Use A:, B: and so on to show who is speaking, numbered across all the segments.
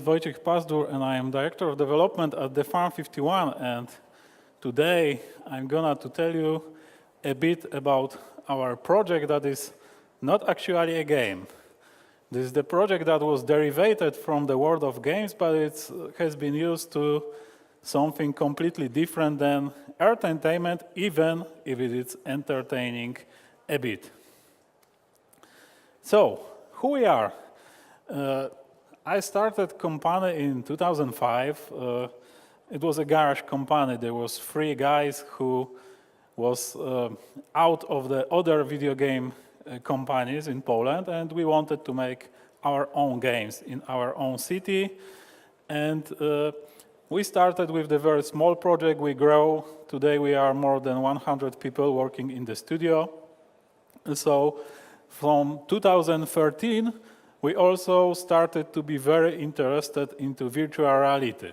A: Wojciech Pazdur, and I am Director of Development at the Farm 51. And today I'm gonna to tell you a bit about our project that is not actually a game. This is the project that was derived from the world of games, but it has been used to something completely different than entertainment, even if it is entertaining a bit. So, who we are? I started company in 2005. It was a garage company. There was 3 guys who was out of the other video game companies in Poland, and we wanted to make our own games in our own city. And we started with the very small project. We grow. Today we are more than 100 people working in the studio. So from 2013, we also started to be very interested into virtual reality.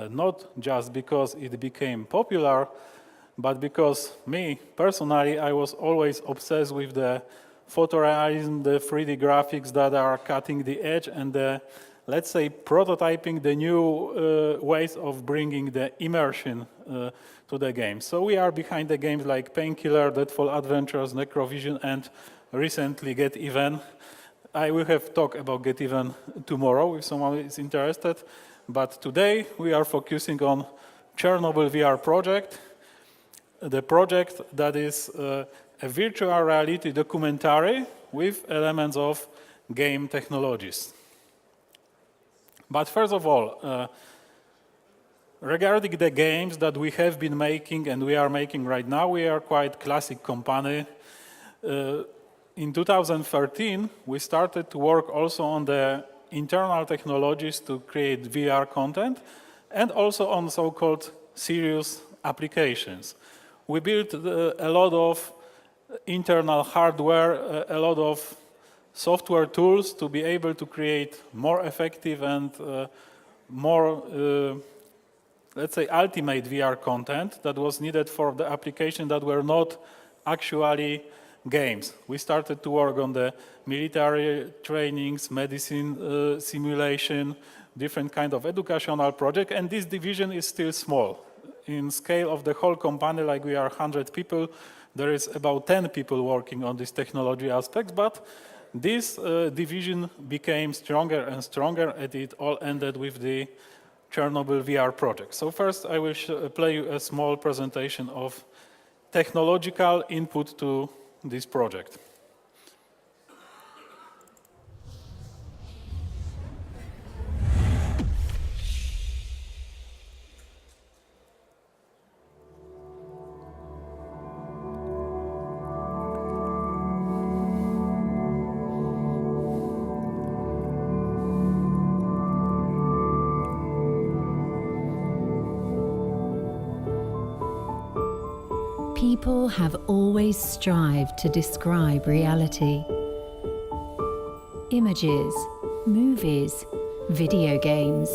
A: Not just because it became popular, but because me, personally, I was always obsessed with the photorealism, the 3D graphics that are cutting the edge, and the, let's say, prototyping the new ways of bringing the immersion to the game. So we are behind the games like Painkiller, Deadfall Adventures, Necrovision, and recently Get Even. I will have talk about Get Even tomorrow if someone is interested. But today we are focusing on Chernobyl Vr Project, the project that is a virtual reality documentary with elements of game technologies. But first of all, regarding the games that we have been making and we are making right now, we are quite classic company. In 2013, we started to work also on the internal technologies to create VR content and also on so-called serious applications. We built a lot of internal hardware, a lot of software tools to be able to create more effective and more, let's say, ultimate VR content that was needed for the application that were not actually games. We started to work on the military trainings, medicine simulation, different kind of educational project, and this division is still small. In scale of the whole company, like we are 100 people, there is about 10 people working on this technology aspects, but this division became stronger and stronger, and it all ended with the Chernobyl VR project. So first I will play you a small presentation of technological input to this project.
B: People have always strived to describe reality. Images, movies, video games,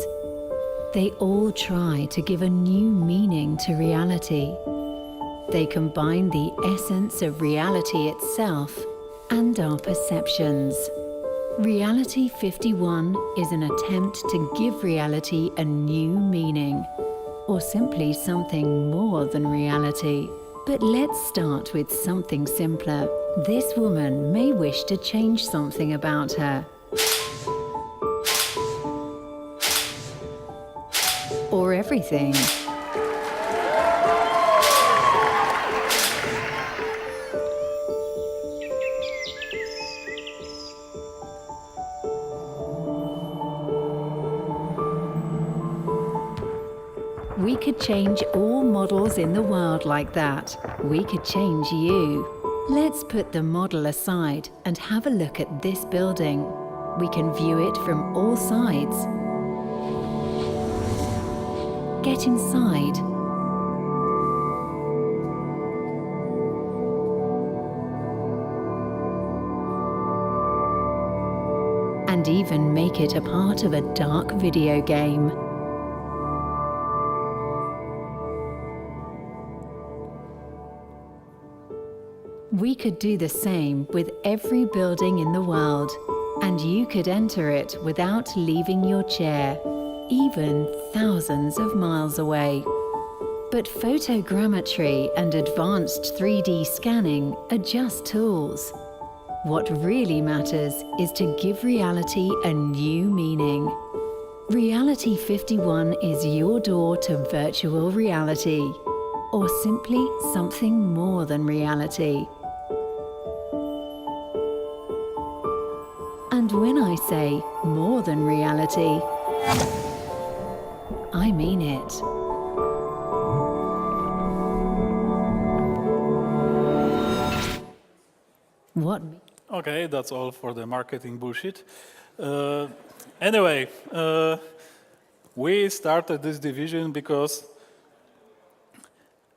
B: they all try to give a new meaning to reality. They combine the essence of reality itself and our perceptions. Reality 51 is an attempt to give reality a new meaning, or simply something more than reality. But let's start with something simpler. This woman may wish to change something about her. Or everything. We could change all models in the world like that. We could change you. Let's put the model aside and have a look at this building. We can view it from all sides. Get inside. And even make it a part of a dark video game. We could do the same with every building in the world. and you could enter it without leaving your chair, even thousands of miles away. But photogrammetry and advanced 3D scanning are just tools. What really matters is to give reality a new meaning. Reality 51 is your door to virtual reality, or simply something more than reality. And when I say more than reality, I mean it. What?
A: Okay, that's all for the marketing bullshit. Anyway, we started this division because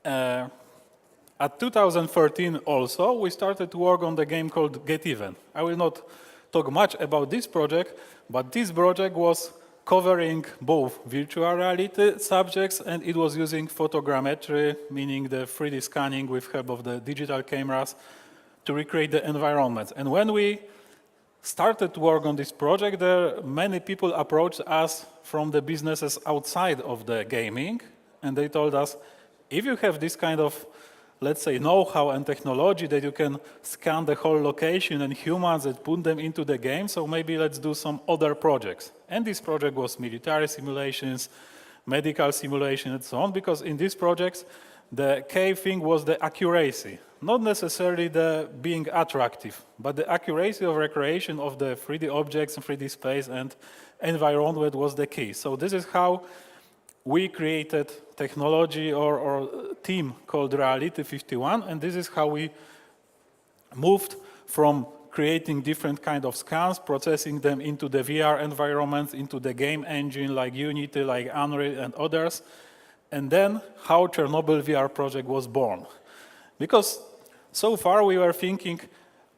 A: at 2013 also, we started to work on the game called Get Even. I will not talk much about this project, but this project was covering both virtual reality subjects, and it was using photogrammetry, meaning the 3D scanning with help of the digital cameras to recreate the environments. And when we started to work on this project, many people approached us from the businesses outside of the gaming, and they told us, if you have this kind of, let's say, know-how and technology that you can scan the whole location and humans and put them into the game, so maybe let's do some other projects. And this project was military simulations, medical simulation, and so on, because in these projects, the key thing was the accuracy, not necessarily the being attractive, but the accuracy of recreation of the 3D objects and 3D space and environment was the key. So this is how we created technology or team called Reality 51, and this is how we moved from creating different kind of scans, processing them into the VR environments, into the game engine like Unity, like Unreal and others, and then how Chernobyl Vr Project was born. Because so far we were thinking,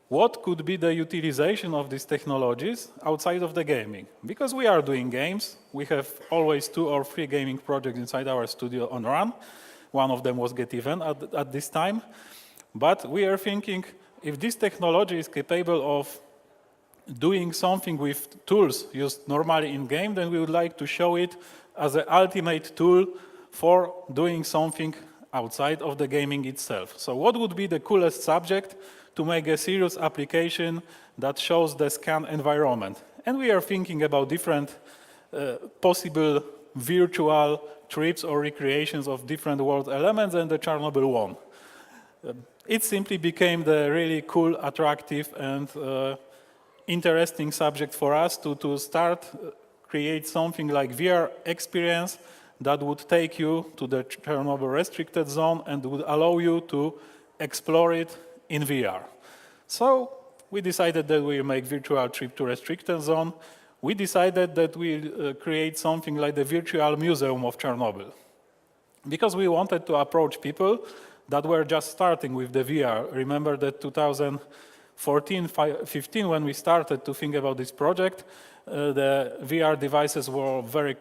A: what could be the utilization of these technologies outside of the gaming? Because we are doing games. We have always 2 or 3 gaming projects inside our studio on run. One of them was Get Even at this time. But we are thinking, if this technology is capable of doing something with tools used normally in game, then we would like to show it as an ultimate tool for doing something outside of the gaming itself. So what would be the coolest subject to make a serious application that shows the scan environment? And we are thinking about different possible virtual trips or recreations of different world elements, and the Chernobyl won. It simply became the really cool, attractive, and interesting subject for us to start create something like VR experience that would take you to the Chernobyl restricted zone and would allow you to explore it in VR. So we decided that we'll make virtual trip to restricted zone. We decided that we'll create something like the virtual museum of Chernobyl, because we wanted to approach people that were just starting with the VR. Remember that 2014-15, when we started to think about this project, the VR devices were very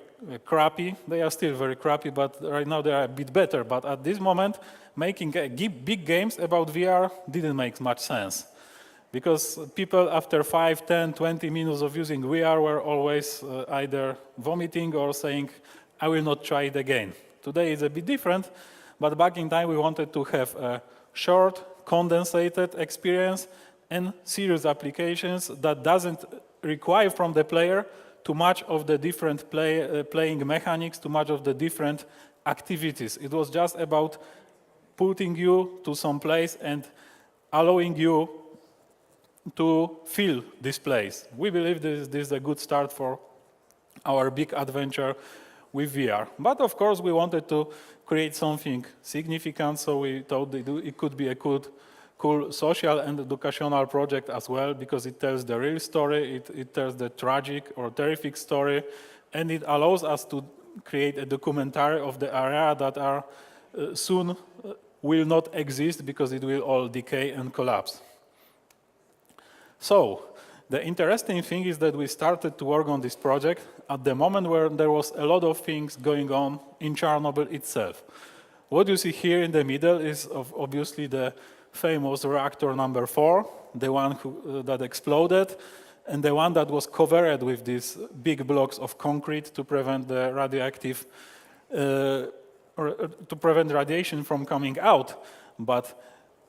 A: crappy. They are still very crappy, but right now they are a bit better. But at this moment, making big games about VR didn't make much sense, because people after 5, 10, 20 minutes of using VR were always either vomiting or saying, I will not try it again. Today is a bit different, but back in time we wanted to have a short, condensated experience and serious applications that doesn't require from the player too much of the different playing mechanics, too much of the different activities. It was just about putting you to some place and allowing you to feel this place. We believe this is a good start for our big adventure with VR. But of course we wanted to create something significant, so we thought it could be a cool social and educational project as well, because it tells the real story, it tells the tragic or terrific story, and it allows us to create a documentary of the area that are soon will not exist because it will all decay and collapse. So the interesting thing is that we started to work on this project at the moment where there was a lot of things going on in Chernobyl itself. What you see here in the middle is obviously the famous reactor number 4, the one that exploded, and the one that was covered with these big blocks of concrete to prevent the radioactive, or to prevent radiation from coming out. But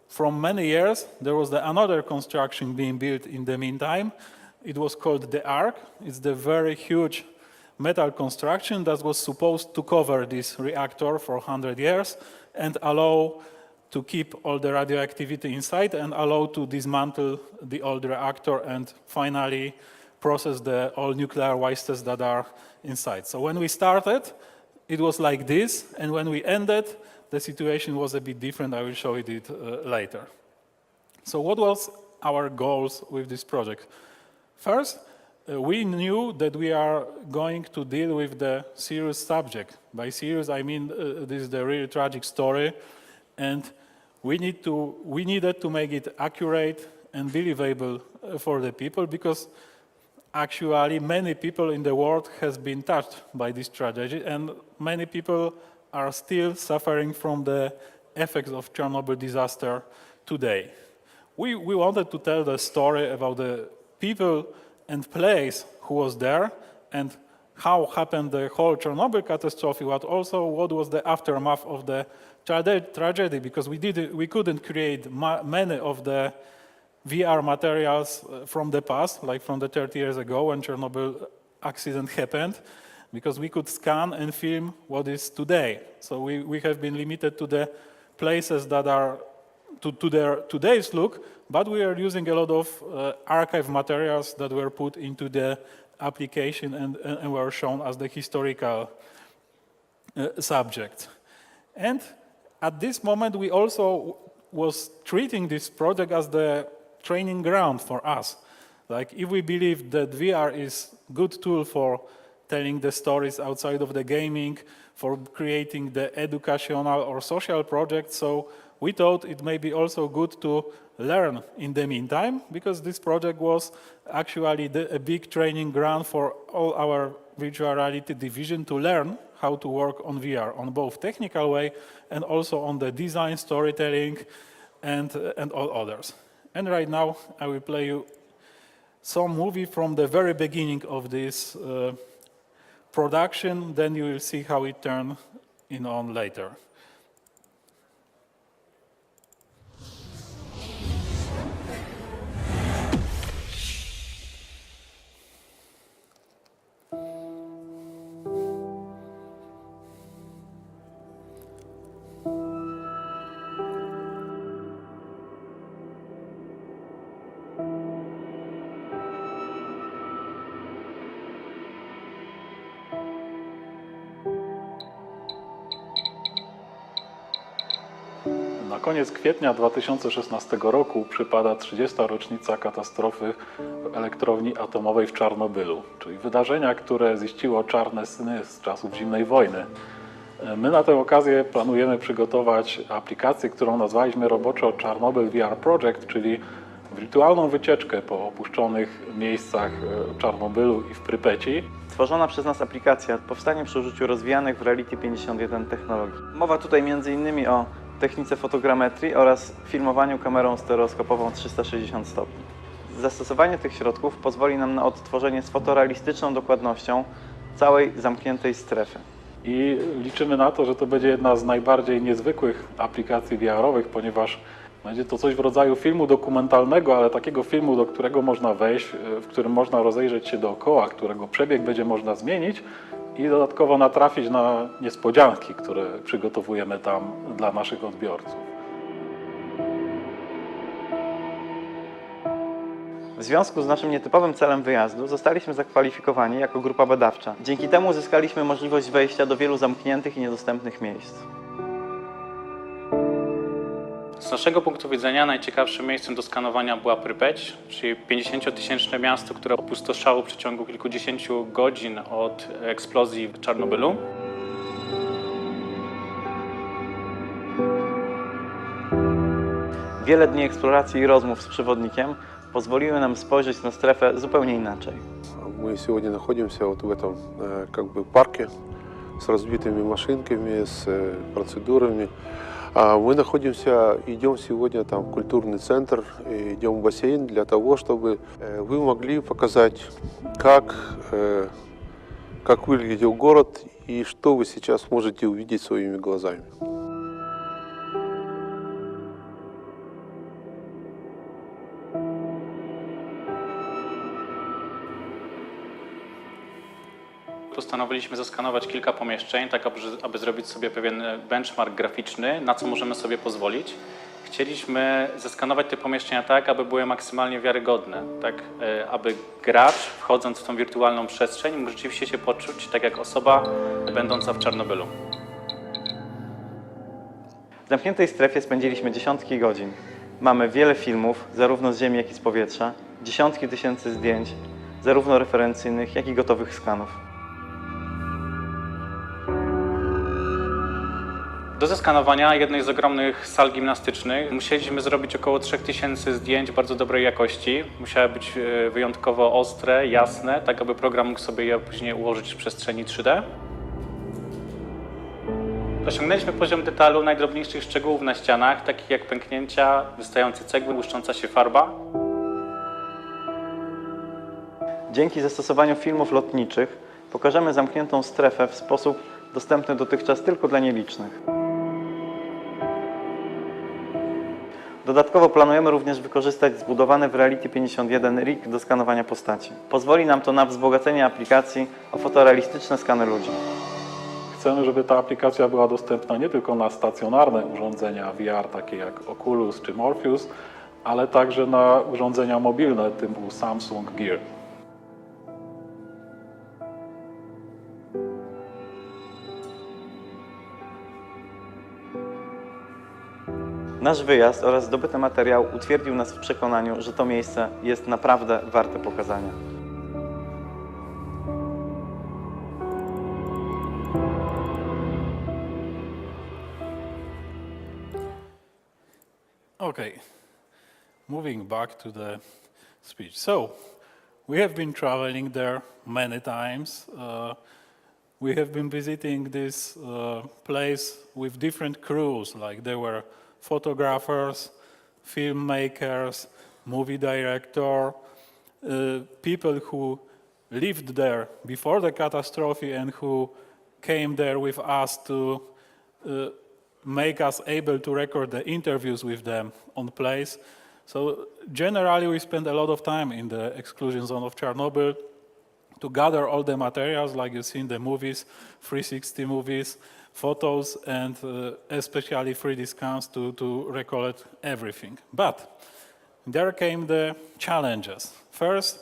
A: from many years, there was another construction being built in the meantime. It was called the Ark. It's the very huge metal construction that was supposed to cover this reactor for 100 years and allow to keep all the radioactivity inside and allow to dismantle the old reactor and finally process the all nuclear wastes that are inside. So when we started, it was like this, and when we ended, the situation was a bit different. I will show you it later. So what was our goals with this project? First, we knew that we are going to deal with the serious subject. By serious, I mean this is the really tragic story, and we needed to make it accurate and believable for the people, because actually many people in the world has been touched by this tragedy, and many people are still suffering from the effects of Chernobyl disaster today. We wanted to tell the story about the people and place who was there and how happened the whole Chernobyl catastrophe, but also what was the aftermath of the tragedy, because we couldn't create many of the VR materials from the past, like from the 30 years ago when Chernobyl accident happened, because we could scan and film what is today. So we have been limited to the places that are to their today's look, but we are using a lot of archive materials that were put into the application and were shown as the historical subject. And at this moment, we also was treating this project as the training ground for us. Like, if we believe that VR is a good tool for telling the stories outside of the gaming, for creating the educational or social projects, so we thought it may be also good to learn in the meantime, because this project was actually a big training ground for all our virtual reality division to learn how to work on VR on both technical way and also on the design, storytelling, and all others. And right now I will play you some movie from the very beginning of this production, then you will see how it turned on later. Na koniec kwietnia 2016 roku przypada 30. rocznica katastrofy w elektrowni atomowej w Czarnobylu, czyli wydarzenia, które ziściło czarne sny z czasów zimnej wojny. My na tę okazję planujemy przygotować aplikację, którą nazwaliśmy roboczo Chernobyl Vr Project, czyli wirtualną wycieczkę po opuszczonych miejscach Czarnobylu i w Prypeci.
C: Stworzona przez nas aplikacja powstanie przy użyciu rozwijanych w Reality 51 technologii. Mowa tutaj m.in. o technice fotogrametrii oraz filmowaniu kamerą stereoskopową 360 stopni. Zastosowanie tych środków pozwoli nam na odtworzenie z fotorealistyczną dokładnością całej zamkniętej strefy.
A: I liczymy na to, że to będzie jedna z najbardziej niezwykłych aplikacji VR-owych, ponieważ będzie to coś w rodzaju filmu dokumentalnego, ale takiego filmu, do którego można wejść, w którym można rozejrzeć się dookoła, którego przebieg będzie można zmienić i dodatkowo natrafić na niespodzianki, które przygotowujemy tam dla naszych odbiorców.
C: W związku z naszym nietypowym celem wyjazdu zostaliśmy zakwalifikowani jako grupa badawcza. Dzięki temu uzyskaliśmy możliwość wejścia do wielu zamkniętych i niedostępnych miejsc.
D: Z naszego punktu widzenia najciekawszym miejscem do skanowania była Prypeć, czyli 50-tysięczne miasto, które opustoszało w przeciągu kilkudziesięciu godzin od eksplozji w Czarnobylu.
C: Wiele dni eksploracji i rozmów z przewodnikiem pozwoliły nam spojrzeć na strefę zupełnie inaczej.
E: Мы сегодня находимся вот в этом парке с разбитыми машинками, с процедурами. Мы идем сегодня там в культурный центр, идем в бассейн для того, чтобы вы могли показать, как выглядел город и что вы сейчас можете увидеть своими глазами.
D: Postanowiliśmy zeskanować kilka pomieszczeń, tak aby zrobić sobie pewien benchmark graficzny, na co możemy sobie pozwolić. Chcieliśmy zeskanować te pomieszczenia tak, aby były maksymalnie wiarygodne, tak aby gracz, wchodząc w tą wirtualną przestrzeń, mógł rzeczywiście się poczuć tak jak osoba będąca w Czarnobylu.
C: W zamkniętej strefie spędziliśmy dziesiątki godzin. Mamy wiele filmów, zarówno z ziemi, jak i z powietrza, dziesiątki tysięcy zdjęć, zarówno referencyjnych, jak i gotowych skanów.
D: Do zeskanowania jednej z ogromnych sal gimnastycznych musieliśmy zrobić około 3000 zdjęć bardzo dobrej jakości. Musiały być wyjątkowo ostre, jasne, tak aby program mógł sobie je później ułożyć w przestrzeni 3D. Osiągnęliśmy poziom detalu najdrobniejszych szczegółów na ścianach, takich jak pęknięcia, wystające cegły, błyszcząca się farba.
C: Dzięki zastosowaniu filmów lotniczych pokażemy zamkniętą strefę w sposób dostępny dotychczas tylko dla nielicznych. Dodatkowo planujemy również wykorzystać zbudowany w Reality 51 rig do skanowania postaci. Pozwoli nam to na wzbogacenie aplikacji o fotorealistyczne skany ludzi.
A: Chcemy, żeby ta aplikacja była dostępna nie tylko na stacjonarne urządzenia VR, takie jak Oculus czy Morpheus, ale także na urządzenia mobilne typu Samsung Gear.
C: Nasz wyjazd oraz zdobyty materiał utwierdził nas w przekonaniu, że to miejsce jest naprawdę warte pokazania.
A: Okay, moving back to the speech. So, we have been traveling there many times. We have been visiting this place with different crews, like there were photographers, filmmakers, movie director, people who lived there before the catastrophe and who came there with us to make us able to record the interviews with them on place. So generally we spend a lot of time in the exclusion zone of Chernobyl to gather all the materials like you see in the movies, 360 movies, photos, and especially 3D scans to recollect everything. But there came the challenges. First,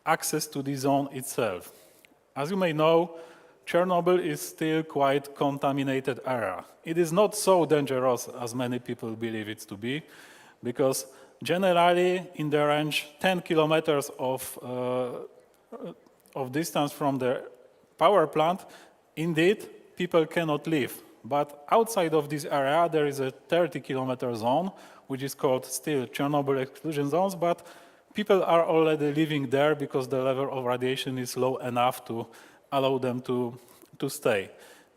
A: access to the zone itself. As you may know, Chernobyl is still quite contaminated area. It is not so dangerous as many people believe it to be, because generally in the range 10 kilometers of distance from the power plant, indeed, people cannot live. But outside of this area, there is a 30-kilometer zone, which is called still Chernobyl exclusion zones, but people are already living there because the level of radiation is low enough to allow them to stay.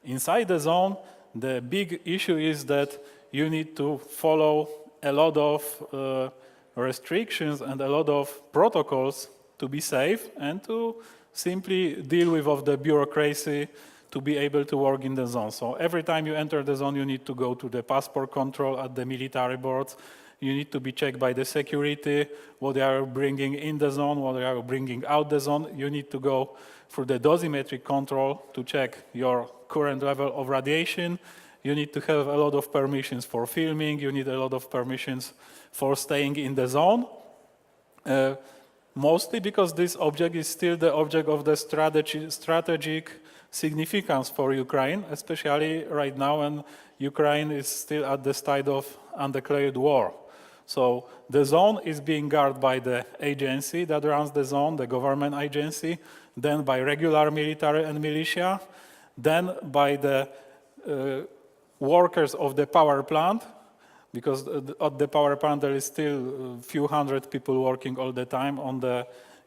A: Inside the zone, the big issue is that you need to follow a lot of restrictions and a lot of protocols to be safe and to simply deal with all the bureaucracy to be able to work in the zone. So every time you enter the zone, you need to go to the passport control at the military boards. You need to be checked by the security, what they are bringing in the zone, what they are bringing out the zone. You need to go through the dosimetric control to check your current level of radiation. You need to have a lot of permissions for filming. You need a lot of permissions for staying in the zone. Mostly because this object is still the object of the strategic significance for Ukraine, especially right now when Ukraine is still at the state of undeclared war. So the zone is being guarded by the agency that runs the zone, the government agency, then by regular military and militia, then by the workers of the power plant, because at the power plant there is still a few hundred people working all the time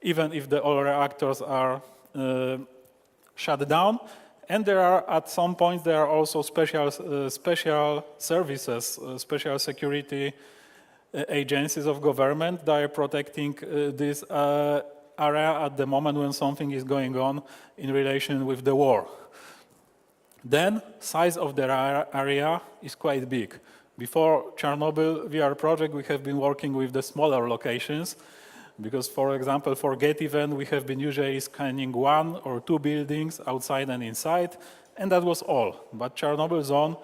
A: even if all reactors are shut down, And there are, at some points, there are also special services, special security agencies of government that are protecting this area at the moment when something is going on in relation with the war. Then, size of the area is quite big. Before Chernobyl VR project, we have been working with the smaller locations, because, for example, for Get event, we have been usually scanning 1 or 2 buildings outside and inside, and that was all. But Chernobyl zone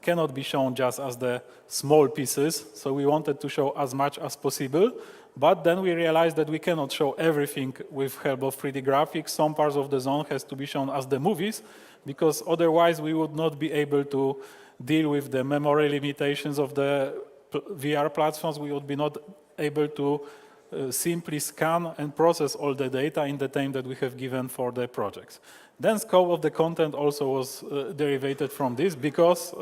A: cannot be shown just as the small pieces, so we wanted to show as much as possible. But then we realized that we cannot show everything with help of 3D graphics. Some parts of the zone has to be shown as the movies, because otherwise we would not be able to deal with the memory limitations of the VR platforms. We would be not able to simply scan and process all the data in the time that we have given for the projects. Then scope of the content also was derivated from this, because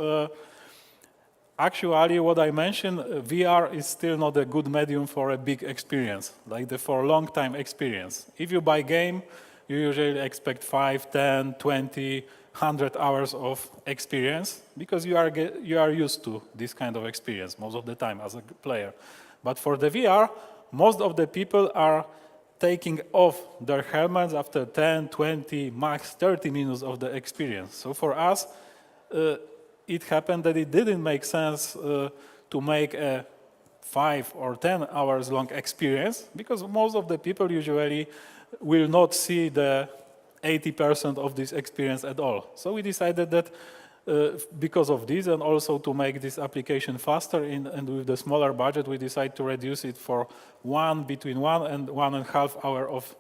A: actually what I mentioned, VR is still not a good medium for a big experience, like for a long time experience. If you buy game, you usually expect 5, 10, 20, 100 hours of experience, because you are used to this kind of experience most of the time as a player. But for the VR, most of the people are taking off their helmets after 10, 20, max 30 minutes of the experience. So for us, it happened that it didn't make sense to make a 5 or 10 hours long experience, because most of the people usually will not see the 80% of this experience at all. So we decided that because of this, and also to make this application faster and with the smaller budget, we decided to reduce it for between 1 and 1.5 hour of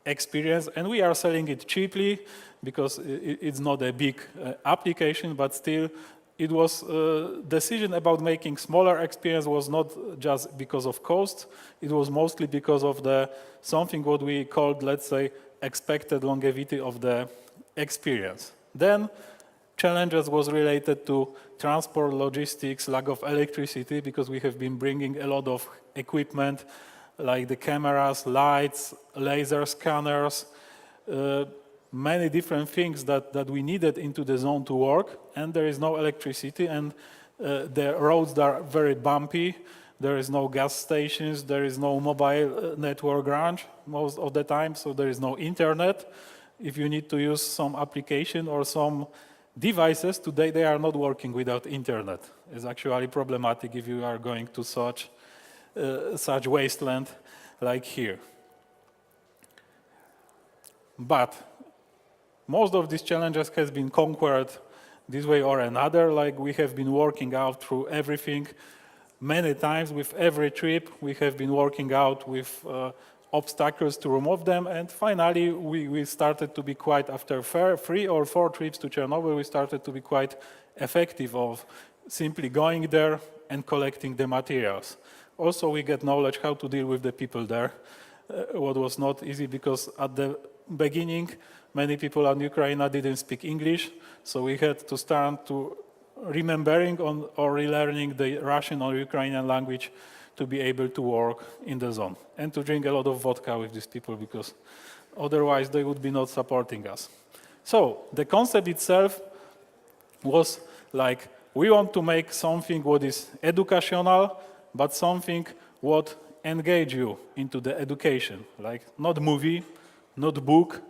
A: experience. And we are selling it cheaply, because it's not a big application, but still it was a decision about making smaller experience was not just because of cost, it was mostly because of something what we called, let's say, expected longevity of the experience. Then challenges was related to transport, logistics, lack of electricity, because we have been bringing a lot of equipment like the cameras, lights, laser scanners, many different things that we needed into the zone to work, and there is no electricity, and the roads are very bumpy. There is no gas stations, there is no mobile network range most of the time, so there is no internet. If you need to use some application or some devices, today they are not working without internet. It's actually problematic if you are going to such wasteland like here. But most of these challenges has been conquered this way or another. Like, we have been working out through everything many times. With every trip, we have been working out with obstacles to remove them, and finally we started to be quite, after 3 or 4 trips to Chernobyl, we started to be quite effective of simply going there and collecting the materials. Also, we get knowledge how to deal with the people there, what was not easy, because at the beginning many people in Ukraine didn't speak English, so we had to start to remembering or relearning the Russian or Ukrainian language to be able to work in the zone, and to drink a lot of vodka with these people, because otherwise they would be not supporting us. So the concept itself was like, we want to make something what is educational, but something what engage you into the education, like not movie, not book,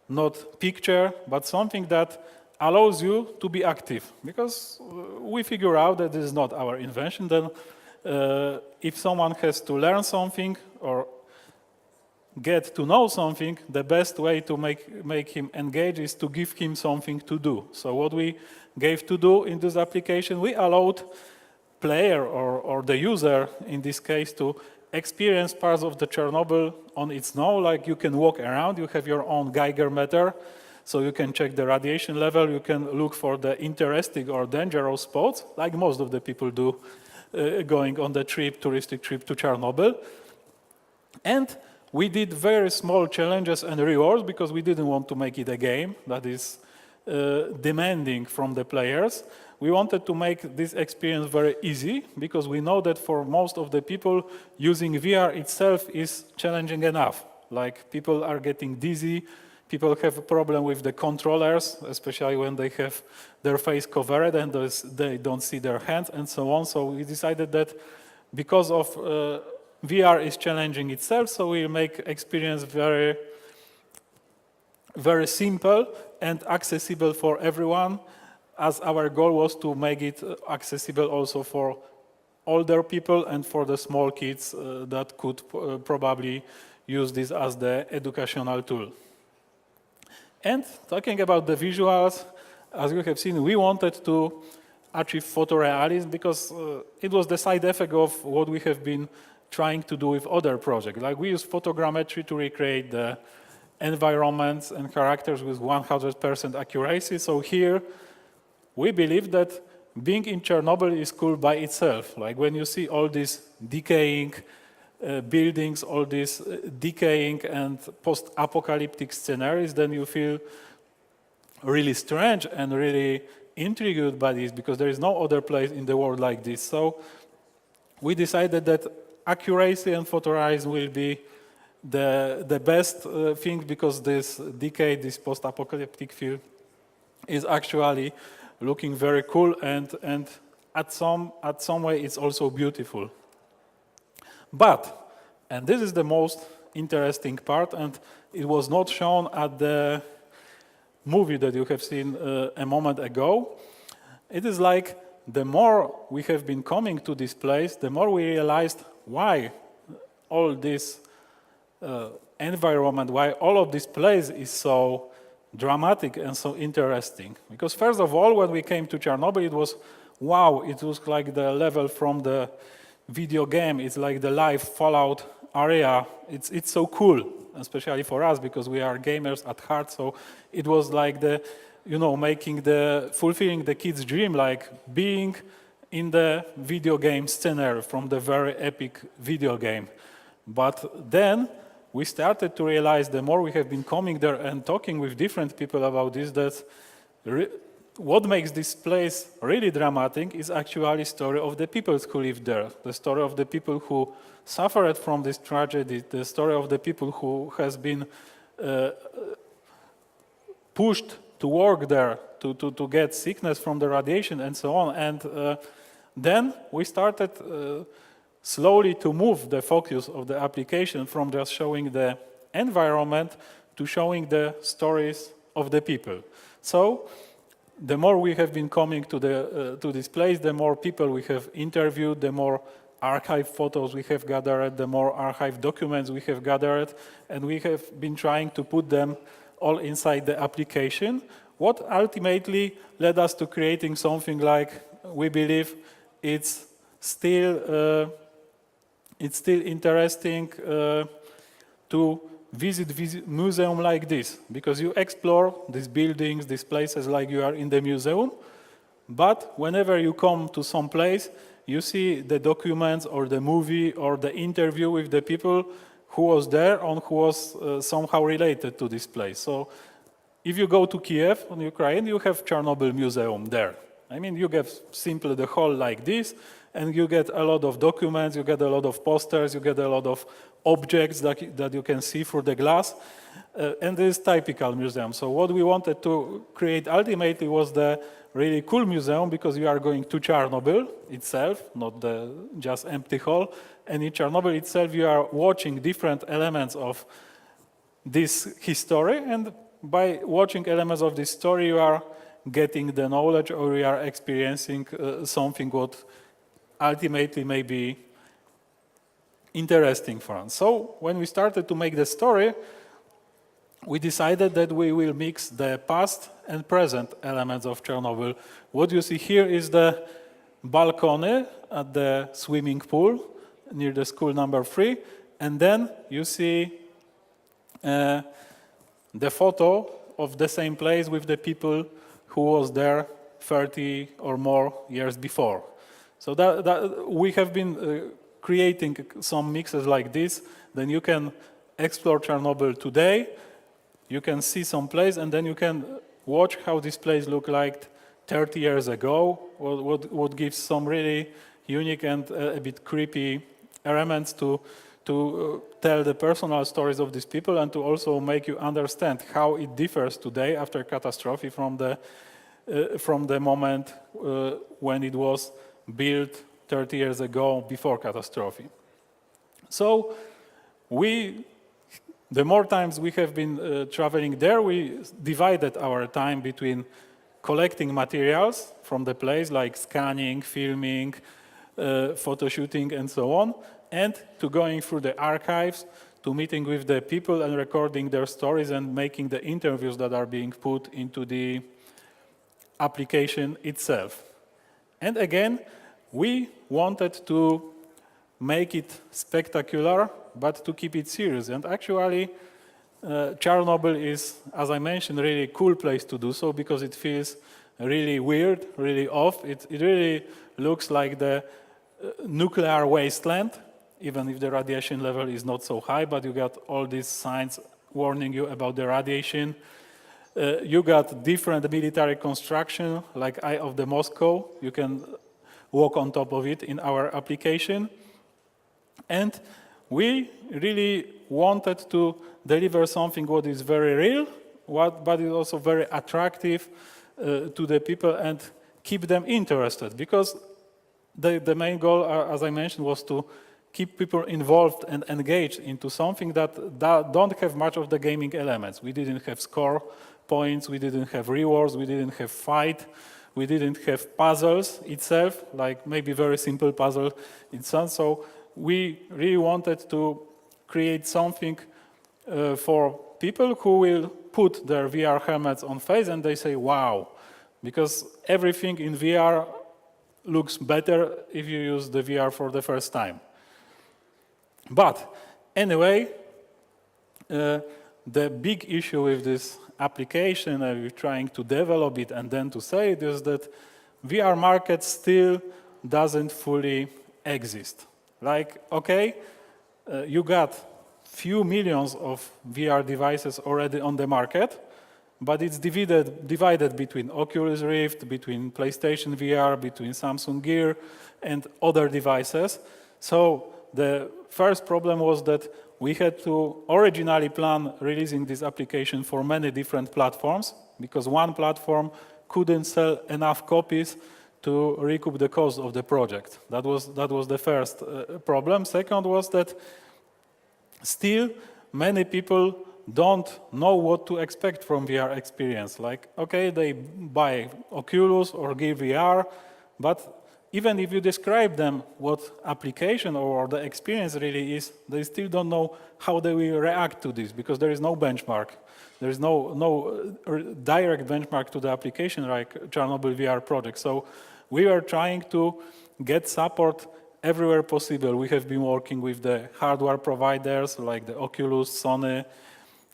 A: not picture, but something that allows you to be active, because we figure out that this is not our invention. Then if someone has to learn something or get to know something, the best way to make him engage is to give him something to do. So what we gave to do in this application, we allowed player or the user, in this case, to experience parts of the Chernobyl on its own. Like, you can walk around, you have your own Geiger meter, so you can check the radiation level, you can look for the interesting or dangerous spots, like most of the people do going on the touristic trip to Chernobyl. And we did very small challenges and rewards, because we didn't want to make it a game that is demanding from the players. We wanted to make this experience very easy, because we know that for most of the people, using VR itself is challenging enough. Like, people are getting dizzy, people have a problem with the controllers, especially when they have their face covered and they don't see their hands and so on. So we decided that because of VR is challenging itself, so we make experience very, very simple and accessible for everyone, as our goal was to make it accessible also for older people and for the small kids that could probably use this as the educational tool. And talking about the visuals, as you have seen, we wanted to achieve photorealism because it was the side effect of what we have been trying to do with other projects. Like we use photogrammetry to recreate the environments and characters with 100% accuracy. So here, we believe that being in Chernobyl is cool by itself. Like when you see all these decaying buildings, all these decaying and post-apocalyptic scenarios, then you feel really strange and really intrigued by this because there is no other place in the world like this. So we decided that accuracy and photorealism will be the best thing because this decay, this post-apocalyptic feel is actually looking very cool and at some way it's also beautiful. But, and this is the most interesting part, and it was not shown at the movie that you have seen a moment ago. It is like the more we have been coming to this place, the more we realized why all this environment, why all of this place is so dramatic and so interesting. Because first of all, when we came to Chernobyl, it was, wow, it was like the level from the video game. It's like the live Fallout area. It's so cool, especially for us because we are gamers at heart. So it was like the, you know, fulfilling the kid's dream, like being in the video game scenario from the very epic video game. But then we started to realize the more we have been coming there and talking with different people about this, that what makes this place really dramatic is actually the story of the people who live there, the story of the people who suffered from this tragedy, the story of the people who has been pushed to work there, to get sickness from the radiation and so on. And then we started slowly to move the focus of the application from just showing the environment to showing the stories of the people. So the more we have been coming to this place, the more people we have interviewed, the more archive photos we have gathered, the more archive documents we have gathered, and we have been trying to put them all inside the application, what ultimately led us to creating something like, we believe it's still interesting to visit museum like this, because you explore these buildings, these places like you are in the museum, but whenever you come to some place, you see the documents or the movie or the interview with the people who was there and who was somehow related to this place. So if you go to Kiev in Ukraine, you have Chernobyl Museum there. I mean, you get simply the hall like this, and you get a lot of documents, you get a lot of posters, you get a lot of objects that you can see through the glass, and this is typical museum. So what we wanted to create ultimately was the really cool museum, because you are going to Chernobyl itself, not the just empty hall, and in Chernobyl itself you are watching different elements of this history, and by watching elements of this story you are getting the knowledge, or you are experiencing something what ultimately may be interesting for us. So when we started to make the story, we decided that we will mix the past and present elements of Chernobyl. What you see here is the balcony at the swimming pool near the school number 3, and then you see the photo of the same place with the people who was there 30 or more years before. So that we have been creating some mixes like this. Then you can explore Chernobyl today, you can see some place, and then you can watch how this place looked like 30 years ago, what gives some really unique and a bit creepy elements to to tell the personal stories of these people and to also make you understand how it differs today after catastrophe from the moment when it was built 30 years ago before catastrophe. So the more times we have been traveling there, we divided our time between collecting materials from the place, like scanning, filming, photo shooting, and so on, and to going through the archives, to meeting with the people and recording their stories and making the interviews that are being put into the application itself. And again, we wanted to make it spectacular, but to keep it serious. And actually, Chernobyl is, as I mentioned, a really cool place to do so because it feels really weird, really off. It really looks like the nuclear wasteland, even if the radiation level is not so high, but you got all these signs warning you about the radiation. You got different military construction, like Eye of the Moscow. You can walk on top of it in our application. And we really wanted to deliver something what is very real, but is also very attractive to the people and keep them interested. Because the main goal, as I mentioned, was to keep people involved and engaged into something that don't have much of the gaming elements. We didn't have score points, we didn't have rewards, we didn't have fight, we didn't have puzzles itself, like maybe very simple puzzle itself. So we really wanted to create something for people who will put their VR helmets on face and they say, wow, because everything in VR looks better if you use the VR for the first time. But anyway, the big issue with this application, we're trying to develop it and then to say it, is that VR market still doesn't fully exist. Like, okay, you got few millions of VR devices already on the market, but it's divided between Oculus Rift, between PlayStation VR, between Samsung Gear, and other devices. So the first problem was that we had to originally plan releasing this application for many different platforms, because one platform couldn't sell enough copies to recoup the cost of the project. That was the first problem. Second was that still many people don't know what to expect from VR experience. Like, okay, they buy Oculus or Gear VR, but even if you describe them what application or the experience really is, they still don't know how they will react to this, because there is no benchmark. There is no direct benchmark to the application like Chernobyl Vr Project. So we are trying to get support everywhere possible. We have been working with the hardware providers like the Oculus, Sony,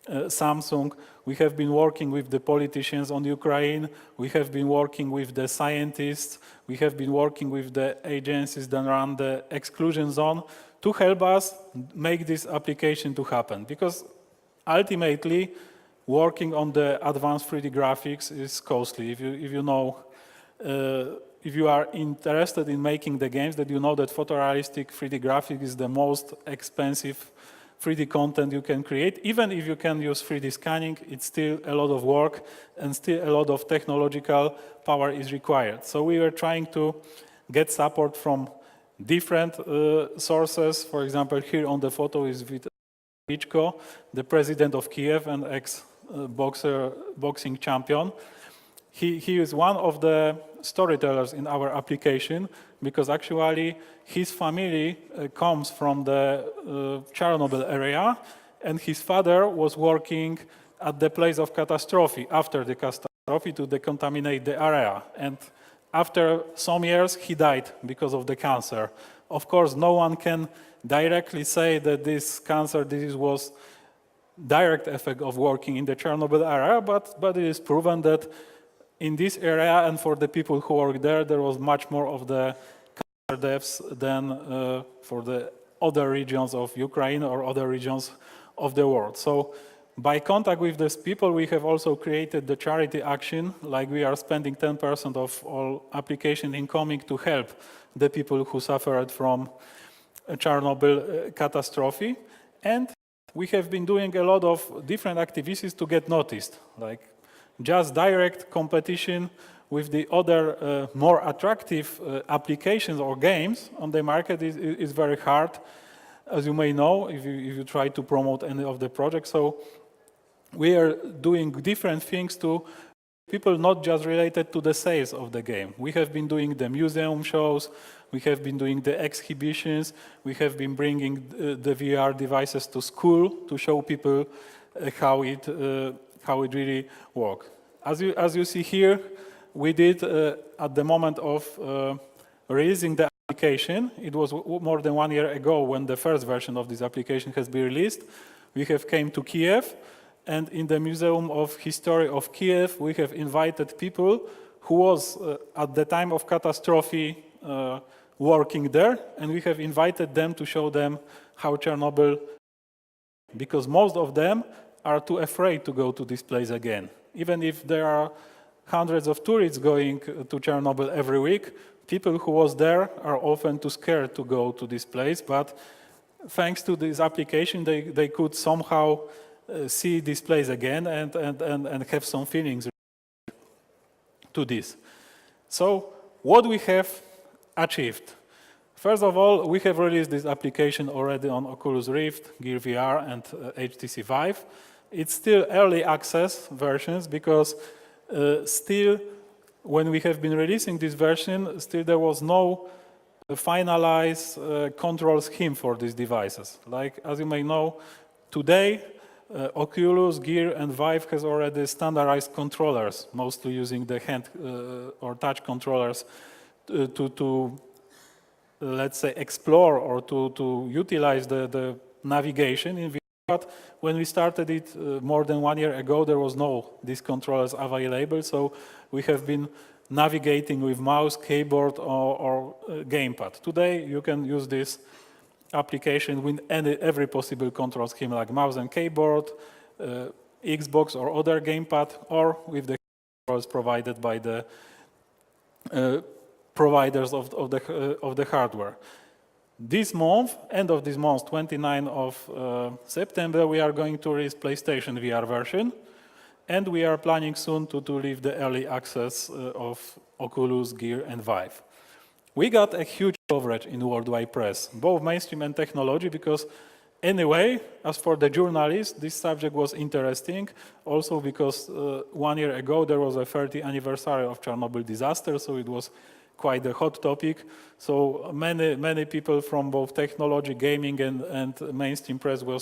A: Samsung. We have been working with the politicians on Ukraine. We have been working with the scientists. We have been working with the agencies that run the exclusion zone to help us make this application to happen. Because ultimately, working on the advanced 3D graphics is costly. If you are interested in making the games, that you know that photorealistic 3D graphics is the most expensive 3D content you can create. Even if you can use 3D scanning, it's still a lot of work and still a lot of technological power is required. So we were trying to get support from different sources. For example, here on the photo is Wojciech, the president of Kiev and ex-boxing champion. He is one of the storytellers in our application, because actually his family comes from the Chernobyl area, and his father was working at the place of catastrophe after the catastrophe to decontaminate the area. And after some years, he died because of the cancer. Of course, no one can directly say that this cancer disease was direct effect of working in the Chernobyl area, but it is proven that in this area and for the people who work there, there was much more of the cancer deaths than for the other regions of Ukraine or other regions of the world. So by contact with these people, we have also created the charity action, like we are spending 10% of all application incoming to help the people who suffered from Chernobyl catastrophe. And we have been doing a lot of different activities to get noticed, like just direct competition with the other more attractive applications or games on the market is very hard, as you may know, if you try to promote any of the projects. So we are doing different things to people not just related to the sales of the game. We have been doing the museum shows, we have been doing the exhibitions, we have been bringing the VR devices to school to show people how it really works. As you see here, we did at the moment of releasing the application. It was more than 1 year ago when the first version of this application has been released. We have came to Kiev, and in the Museum of History of Kiev, we have invited people who was at the time of catastrophe working there, and we have invited them to show them how Chernobyl, because most of them are too afraid to go to this place again. Even if there are hundreds of tourists going to Chernobyl every week, people who was there are often too scared to go to this place, but thanks to this application, they could somehow see this place again and have some feelings to this. So what we have achieved? First of all, we have released this application already on Oculus Rift, Gear VR, and HTC Vive. It's still early access versions because still, when we have been releasing this version, still there was no finalized control scheme for these devices. Like, as you may know, today, Oculus, Gear, and Vive has already standardized controllers, mostly using the hand or touch controllers to let's say, explore or to utilize the navigation in VR. But when we started it more than 1 year ago, there was no these controllers available, so we have been navigating with mouse, keyboard, or gamepad. Today, you can use this application with every possible control scheme, like mouse and keyboard, Xbox or other gamepad, or with the controls provided by the providers of the hardware. This month, end of this month, 29th of September, we are going to release PlayStation VR version, and we are planning soon to leave the early access of Oculus, Gear, and Vive. We got a huge coverage in worldwide press, both mainstream and technology, because anyway, as for the journalists, this subject was interesting, also because 1 year ago there was a 30th anniversary of Chernobyl disaster, so it was quite a hot topic. So many people from both technology, gaming, and mainstream press was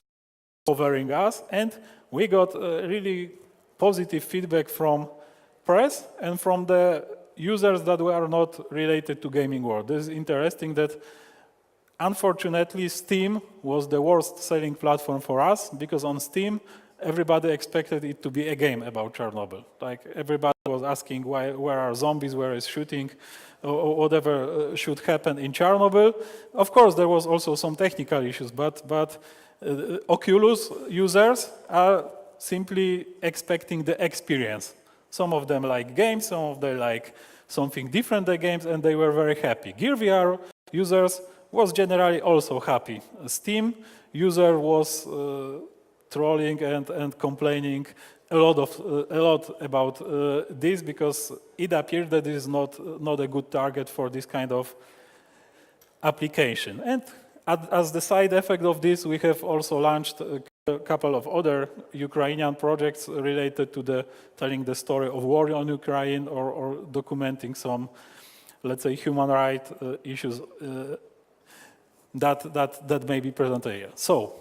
A: covering us, and we got really positive feedback from press and from the users that were not related to gaming world. This is interesting that unfortunately Steam was the worst selling platform for us, because on Steam everybody expected it to be a game about Chernobyl. Like everybody was asking where are zombies, where is shooting, or whatever should happen in Chernobyl. Of course, there was also some technical issues, but Oculus users are simply expecting the experience. Some of them like games, some of them like something different than games, and they were very happy. Gear VR users was generally also happy. Steam user was trolling and complaining a lot about this, because it appeared that it is not a good target for this kind of application. And as the side effect of this, we have also launched a couple of other Ukrainian projects related to telling the story of war on Ukraine, or documenting some, let's say, human rights issues that may be present here. So,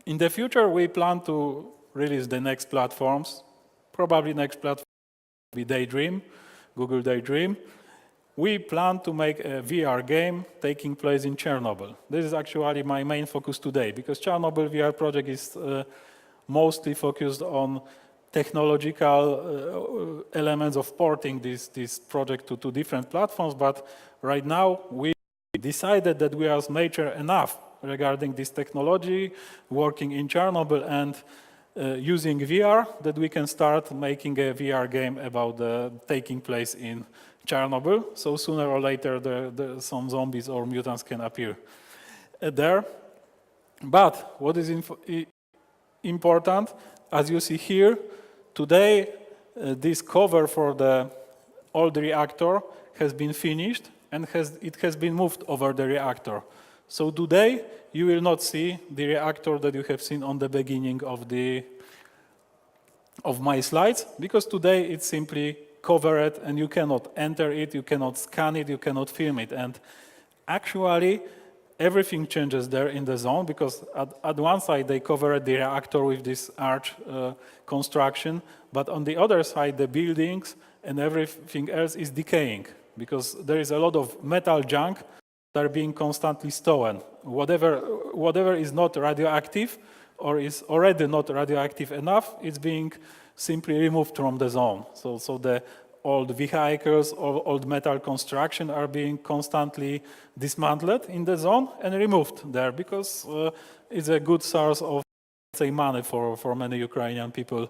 A: in the future, we plan to release the next platforms. Probably next platform will be Daydream, Google Daydream. We plan to make a VR game taking place in Chernobyl. This is actually my main focus today, because Chernobyl VR Project is mostly focused on technological elements of porting this project to different platforms, but right now we decided that we are mature enough regarding this technology, working in Chernobyl and using VR, that we can start making a VR game about taking place in Chernobyl. So sooner or later, some zombies or mutants can appear. there. But what is important, as you see here, today this cover for the old reactor has been finished and it has been moved over the reactor. So today you will not see the reactor that you have seen on the beginning of my slides, because today it's simply covered and you cannot enter it, you cannot scan it, you cannot film it. And actually everything changes there in the zone, because at one side they covered the reactor with this arch construction, but on the other side the buildings and everything else is decaying, because there is a lot of metal junk that are being constantly stolen. Whatever is not radioactive or is already not radioactive enough, it's being simply removed from the zone. So the old vehicles or old metal construction are being constantly dismantled in the zone and removed there, because it's a good source of, say, money for many Ukrainian people.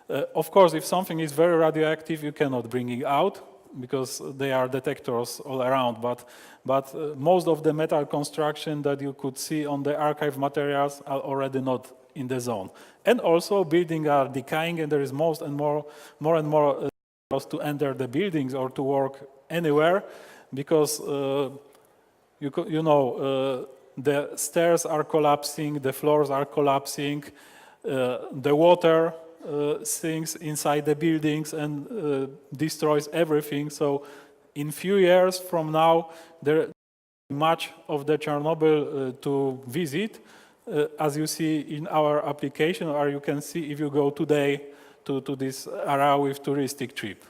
A: Of course, if something is very radioactive, you cannot bring it out, because there are detectors all around. But most of the metal construction that you could see on the archive materials are already not in the zone. And also buildings are decaying, and there is more and more to enter the buildings or to work anywhere, because the stairs are collapsing, the floors are collapsing, the water sinks inside the buildings and destroys everything. So in few years from now, there is much of the Chernobyl to visit, as you see in our application, or you can see if you go today to this area with touristic trip.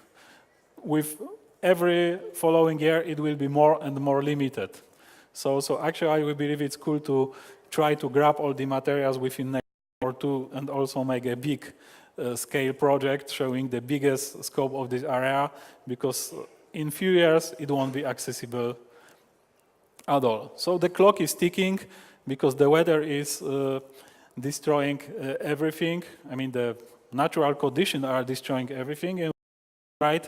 A: With every following year, it will be more and more limited. So actually, we believe it's cool to try to grab all the materials within next year or two, and also make a big scale project showing the biggest scope of this area, because in few years it won't be accessible at all. So the clock is ticking, because the weather is destroying everything. I mean, the natural conditions are destroying everything. And right,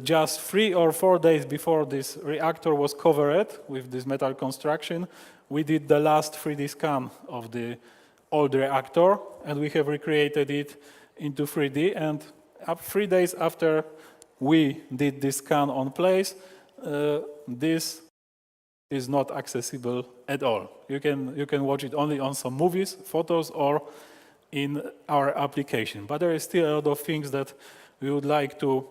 A: just 3 or 4 days before this reactor was covered with this metal construction, we did the last 3D scan of the old reactor, and we have recreated it into 3D. And 3 days after we did this scan on place, this is not accessible at all. You can watch it only on some movies, photos, or in our application. But there is still a lot of things that we would like to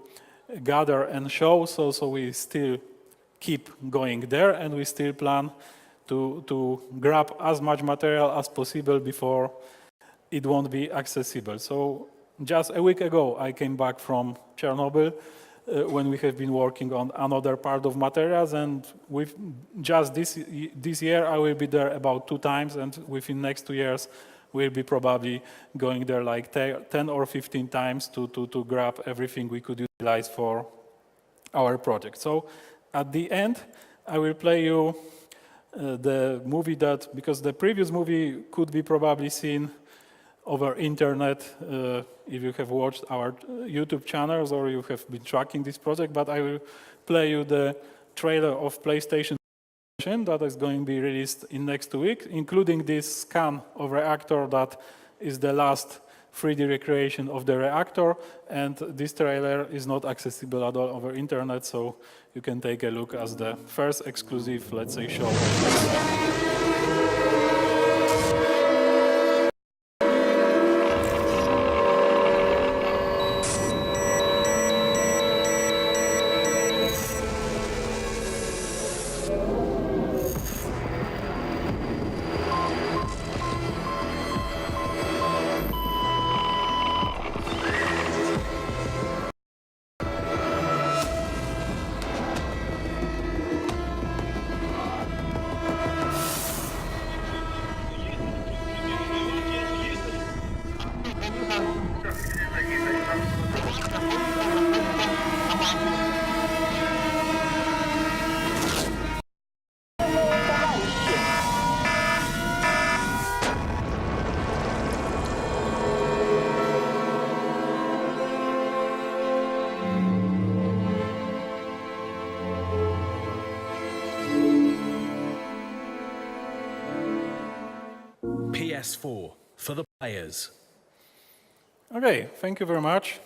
A: gather and show, so we still keep going there, and we still plan to grab as much material as possible before it won't be accessible. So just a week ago, I came back from Chernobyl, when we have been working on another part of materials, and with just this year I will be there about 2 times, and within next 2 years we'll be probably going there like 10 or 15 times to grab everything we could utilize for our project. So at the end I will play you the movie that, because the previous movie could be probably seen over internet if you have watched our YouTube channels or you have been tracking this project, but I will play you the trailer of PlayStation that is going to be released in next 2 weeks, including this scan of reactor that is the last 3D recreation of the reactor, and this trailer is not accessible at all over internet, so you can take a look as the first exclusive, let's say, show.
F: PS4 for the players.
A: Okay, thank you very much.